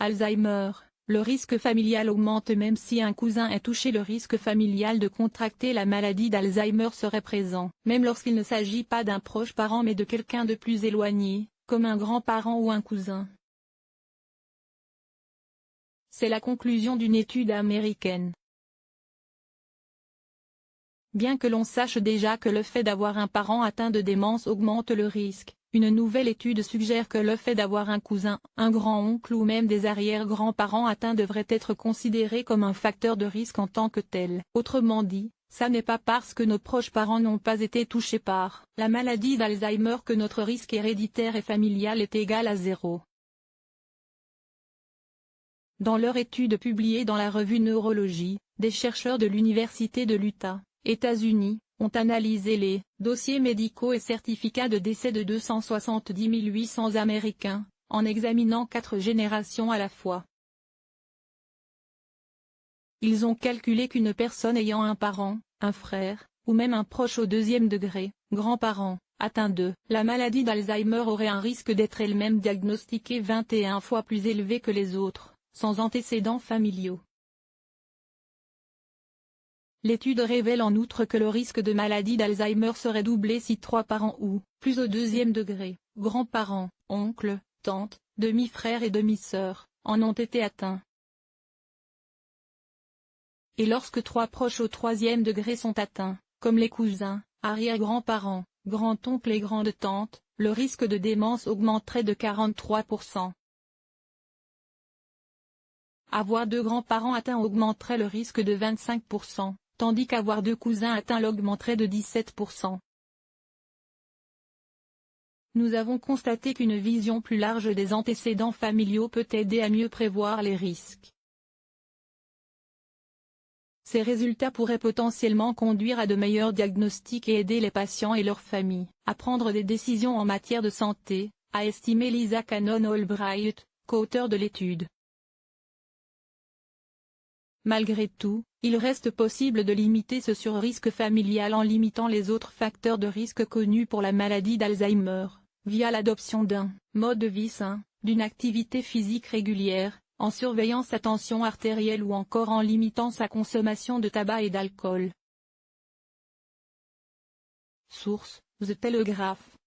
Alzheimer. Le risque familial augmente même si un cousin est touché. Le risque familial de contracter la maladie d'Alzheimer serait présent, même lorsqu'il ne s'agit pas d'un proche parent mais de quelqu'un de plus éloigné, comme un grand-parent ou un cousin. C'est la conclusion d'une étude américaine. Bien que l'on sache déjà que le fait d'avoir un parent atteint de démence augmente le risque, une nouvelle étude suggère que le fait d'avoir un cousin, un grand-oncle ou même des arrière-grands-parents atteints devrait être considéré comme un facteur de risque en tant que tel. Autrement dit, ça n'est pas parce que nos proches parents n'ont pas été touchés par la maladie d'Alzheimer que notre risque héréditaire et familial est égal à 0. Dans leur étude publiée dans la revue Neurologie, des chercheurs de l'Université de l'Utah, États-Unis, ont analysé les dossiers médicaux et certificats de décès de 270 800 Américains, en examinant 4 générations à la fois. Ils ont calculé qu'une personne ayant un parent, un frère, ou même un proche au 2e degré, grand-parent, atteint de la maladie d'Alzheimer aurait un risque d'être elle-même diagnostiquée 21 fois plus élevé que les autres, sans antécédents familiaux. L'étude révèle en outre que le risque de maladie d'Alzheimer serait doublé si 3 parents ou plus au 2e degré, grands-parents, oncles, tantes, demi-frères et demi-sœurs, en ont été atteints. Et lorsque 3 proches au 3e degré sont atteints, comme les cousins, arrière-grands-parents, grand-oncles et grandes-tantes, le risque de démence augmenterait de 43%. Avoir 2 grands-parents atteints augmenterait le risque de 25%. Tandis qu'avoir 2 cousins atteints l'augmenterait de 17%. Nous avons constaté qu'une vision plus large des antécédents familiaux peut aider à mieux prévoir les risques. Ces résultats pourraient potentiellement conduire à de meilleurs diagnostics et aider les patients et leurs familles à prendre des décisions en matière de santé, a estimé Lisa Cannon-Albright, co-auteur de l'étude. Malgré tout, il reste possible de limiter ce surrisque familial en limitant les autres facteurs de risque connus pour la maladie d'Alzheimer, via l'adoption d'un mode de vie sain, d'une activité physique régulière, en surveillant sa tension artérielle ou encore en limitant sa consommation de tabac et d'alcool. Source: The Telegraph.